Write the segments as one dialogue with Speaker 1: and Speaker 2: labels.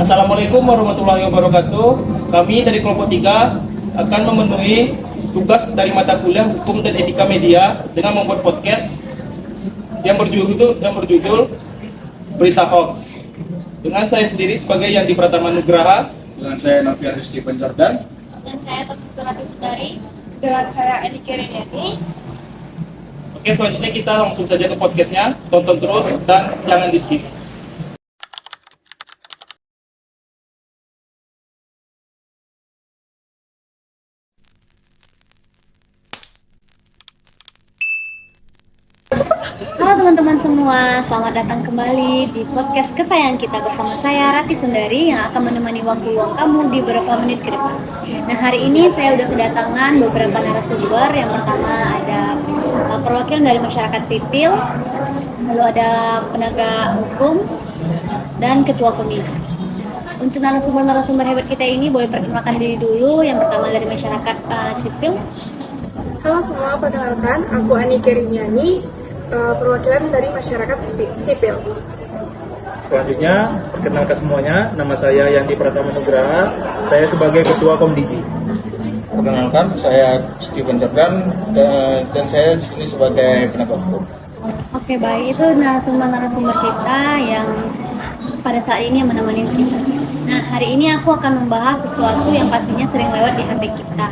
Speaker 1: Assalamualaikum warahmatullahi wabarakatuh. Kami dari kelompok 3 akan memenuhi tugas dari mata kuliah Hukum dan Etika Media dengan membuat podcast yang berjudul Berita Hoax. Dengan saya sendiri sebagai Yandi Pratama Nugraha,
Speaker 2: Dengan saya Novian Rizky Penjordan.
Speaker 3: Dan saya Taufikur Sudari.
Speaker 4: Dengan saya Eni Keriniani.
Speaker 1: Oke, selanjutnya kita langsung saja ke podcastnya. Tonton terus dan jangan di skip.
Speaker 3: Halo teman-teman semua, selamat datang kembali di podcast kesayangan kita bersama saya Rati Sundari yang akan menemani waktu luang kamu di beberapa menit ke depan. Nah, hari ini saya udah kedatangan beberapa narasumber. Yang pertama ada perwakilan dari masyarakat sipil, lalu ada penegak hukum dan ketua komisi. Untuk narasumber hebat kita ini boleh perkenalkan diri dulu. Yang pertama dari masyarakat sipil.
Speaker 4: Halo semua, perkenalkan aku Ani Keriniani, perwakilan dari masyarakat sipil.
Speaker 1: Selanjutnya, perkenalkan semuanya, nama saya Yandi Pratama Nugraha. Saya sebagai ketua Komdiji.
Speaker 2: Perkenalkan, saya Steven Jordan dan saya di sini sebagai penegak hukum.
Speaker 3: Oke, baik, itu narasumber kita yang pada saat ini yang menemani kita. Nah, hari ini aku akan membahas sesuatu yang pastinya sering lewat di HP kita,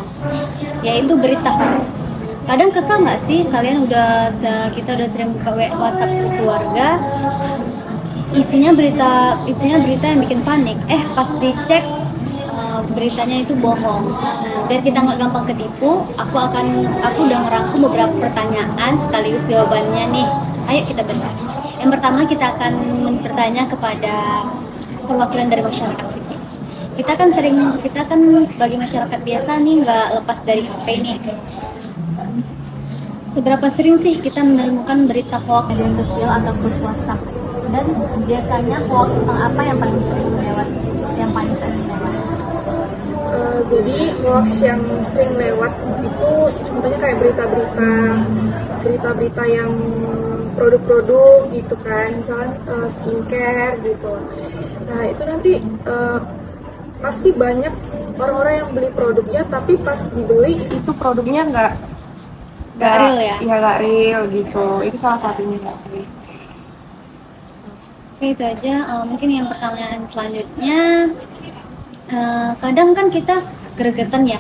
Speaker 3: yaitu berita hoax. Kadang kesal nggak sih kalian kita udah sering buka WhatsApp keluarga, isinya berita yang bikin panik. Pas dicek beritanya itu bohong. Biar kita nggak gampang ketipu, aku udah ngerangkum beberapa pertanyaan sekaligus jawabannya nih. Ayo kita bedah. Yang pertama kita akan bertanya kepada perwakilan dari masyarakat sipil. Kita kan sebagai masyarakat biasa nih nggak lepas dari HP ini. Seberapa sering sih kita menemukan berita hoax media sosial ataupun WhatsApp? Dan biasanya hoax tentang apa yang paling sering lewat?
Speaker 4: Jadi hoax yang sering lewat itu contohnya kayak berita-berita yang produk-produk gitu kan, misalkan skincare gitu. Nah itu nanti pasti banyak orang-orang yang beli produknya, tapi pas dibeli itu produknya nggak
Speaker 3: real ya?
Speaker 4: Iya, nggak real gitu. Itu salah satunya nggak sih?
Speaker 3: Oke, itu aja. Mungkin yang pertanyaan selanjutnya, kadang kan kita gregetan ya.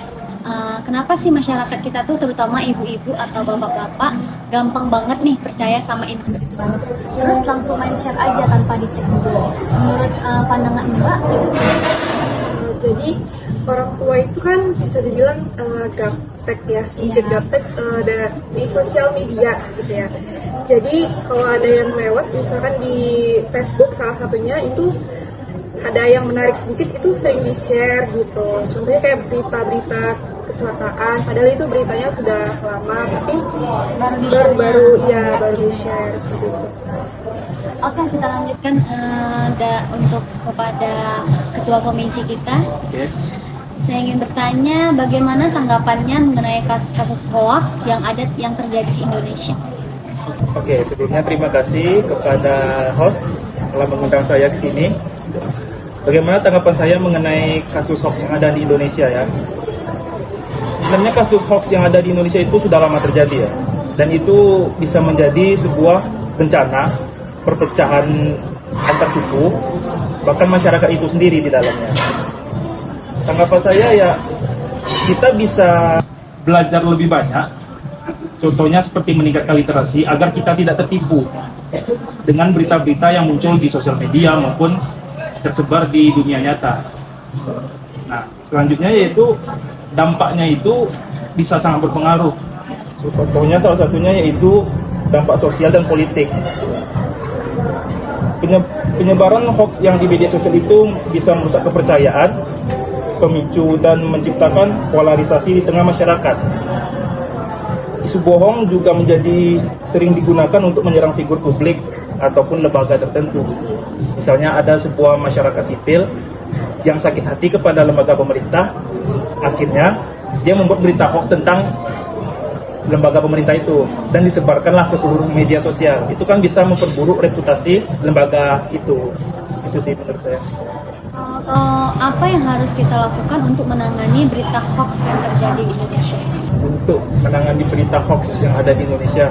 Speaker 3: Kenapa sih masyarakat kita tuh, terutama ibu-ibu atau bapak-bapak, gampang banget nih percaya sama info, terus langsung main share aja tanpa dicek dulu. Menurut pandangan Mbak itu
Speaker 4: Jadi orang tua itu kan bisa dibilang gaptek ya, sedikit gaptek di sosial media gitu ya. Jadi kalau ada yang lewat misalkan di Facebook salah satunya itu ada yang menarik sedikit, itu sering di-share gitu. Contohnya kayak berita-berita kecelakaan, padahal itu beritanya sudah lama tapi baru di-share seperti itu.
Speaker 3: Oke, kita lanjutkan untuk kepada ketua komisi kita.
Speaker 1: Oke.
Speaker 3: Saya ingin bertanya bagaimana tanggapannya mengenai kasus-kasus hoax yang terjadi di Indonesia.
Speaker 1: Oke, sebelumnya terima kasih kepada host telah mengundang saya ke sini. Bagaimana tanggapan saya mengenai kasus hoax yang ada di Indonesia ya? Sebenarnya kasus hoax yang ada di Indonesia itu sudah lama terjadi ya, dan itu bisa menjadi sebuah bencana perpecahan antar suku, bahkan masyarakat itu sendiri di dalamnya. Tanggapan saya ya, kita bisa belajar lebih banyak, contohnya seperti meningkatkan literasi agar kita tidak tertipu dengan berita-berita yang muncul di sosial media maupun tersebar di dunia nyata. Nah, selanjutnya yaitu dampaknya itu bisa sangat berpengaruh. Contohnya salah satunya yaitu dampak sosial dan politik. Penyebaran hoax yang di media sosial itu bisa merusak kepercayaan, pemicu dan menciptakan polarisasi di tengah masyarakat. Isu bohong juga menjadi sering digunakan untuk menyerang figur publik ataupun lembaga tertentu. Misalnya ada sebuah masyarakat sipil yang sakit hati kepada lembaga pemerintah, akhirnya dia membuat berita hoax tentang lembaga pemerintah itu dan disebarkanlah ke seluruh media sosial. Itu kan bisa memperburuk reputasi lembaga itu. Itu sih menurut saya.
Speaker 3: Apa yang harus kita lakukan untuk menangani berita hoax yang terjadi di Indonesia?
Speaker 1: Untuk menangani berita hoax yang ada di Indonesia.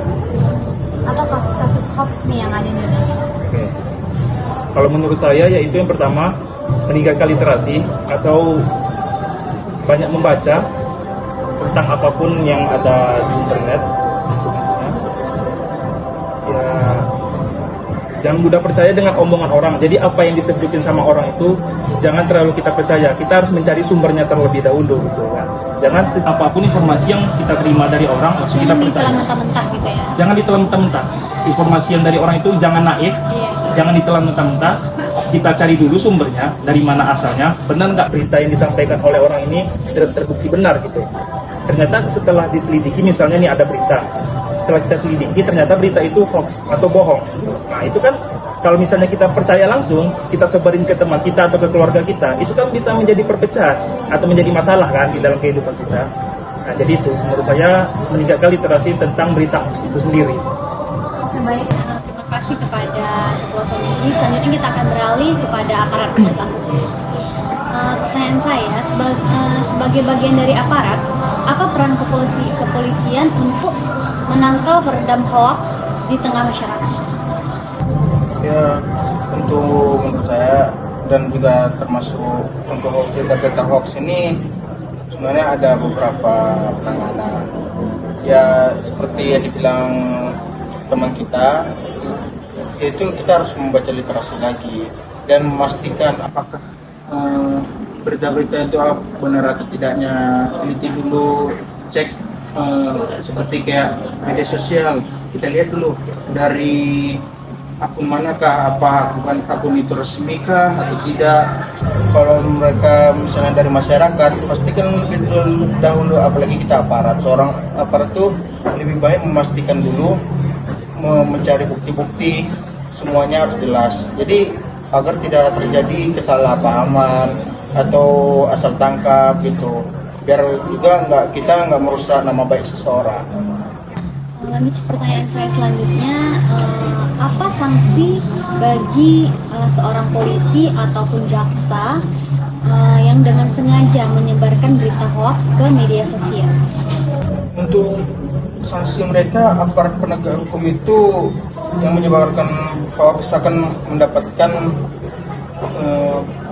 Speaker 3: Apa kasus hoax nih yang ada di Indonesia?
Speaker 1: Oke. Kalau menurut saya yaitu yang pertama meningkatkan literasi atau banyak membaca tentang apapun yang ada di internet. Ya, jangan mudah percaya dengan omongan orang. Jadi apa yang disebutin sama orang itu jangan terlalu kita percaya. Kita harus mencari sumbernya terlebih dahulu gitu kan. Jangan apapun informasi yang kita terima dari orang langsung kita percaya.
Speaker 3: Jangan ditelan mentah-mentah gitu ya.
Speaker 1: Jangan ditelan mentah-mentah. Informasi yang dari orang itu jangan naif.
Speaker 3: Iya.
Speaker 1: Jangan ditelan mentah-mentah. Kita cari dulu sumbernya, dari mana asalnya, benar nggak berita yang disampaikan oleh orang ini terbukti benar gitu. Ternyata setelah diselidiki, misalnya nih ada berita, setelah kita selidiki ternyata berita itu hoax atau bohong. Nah itu kan kalau misalnya kita percaya langsung, kita sebarin ke teman kita atau ke keluarga kita, itu kan bisa menjadi perpecahan atau menjadi masalah kan di dalam kehidupan kita. Nah jadi itu menurut saya meningkatkan literasi tentang berita hoax itu sendiri.
Speaker 3: Baik, terima kasih kepada Ketua Komisi. Selanjutnya kita akan beralih kepada aparat penegak hukum. Pertanyaan saya, sebagai bagian dari aparat, apa peran kepolisian untuk menangkal peredam hoax di tengah masyarakat?
Speaker 2: Ya, untuk menurut saya dan juga termasuk untuk berita hoax ini sebenarnya ada beberapa penanganan. Ya seperti yang dibilang teman kita, yaitu kita harus membaca literasi lagi dan memastikan apakah berita-berita itu benar atau tidaknya. Teliti dulu, cek seperti kayak media sosial, kita lihat dulu dari akun manakah, apa akun itu resmi kah atau tidak. Kalau mereka misalnya dari masyarakat, pastikan lebih dahulu, apalagi kita aparat. Seorang aparat itu lebih baik memastikan dulu, mencari bukti-bukti, semuanya harus jelas. Jadi agar tidak terjadi kesalahpahaman atau asal tangkap gitu. Biar juga kita nggak merusak nama baik seseorang.
Speaker 3: Lanjut pertanyaan saya selanjutnya, apa sanksi bagi seorang polisi ataupun jaksa yang dengan sengaja menyebarkan berita hoax ke media sosial?
Speaker 2: Untuk sanksi mereka, aparat penegak hukum itu yang menyebarkan hoax akan mendapatkan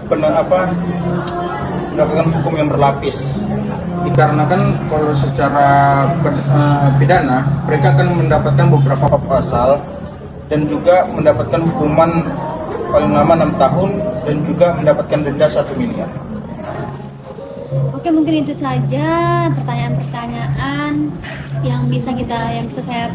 Speaker 2: mendapatkan hukum yang berlapis. Dikarenakan kalau secara pidana mereka akan mendapatkan beberapa pasal dan juga mendapatkan hukuman paling lama 6 tahun dan juga mendapatkan denda 1 miliar.
Speaker 3: Oke, mungkin itu saja pertanyaan-pertanyaan yang bisa saya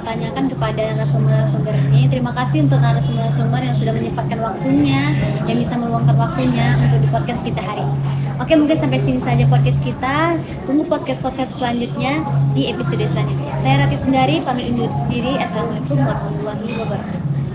Speaker 3: tanyakan kepada narasumber ini. Terima kasih untuk narasumber yang sudah menyempatkan waktunya, yang bisa meluangkan waktunya untuk di podcast kita hari ini. Oke, mungkin sampai sini saja podcast kita. Tunggu podcast selanjutnya di episode selanjutnya. Saya Rati Sundari, pamit undur diri. Assalamualaikum warahmatullahi wabarakatuh.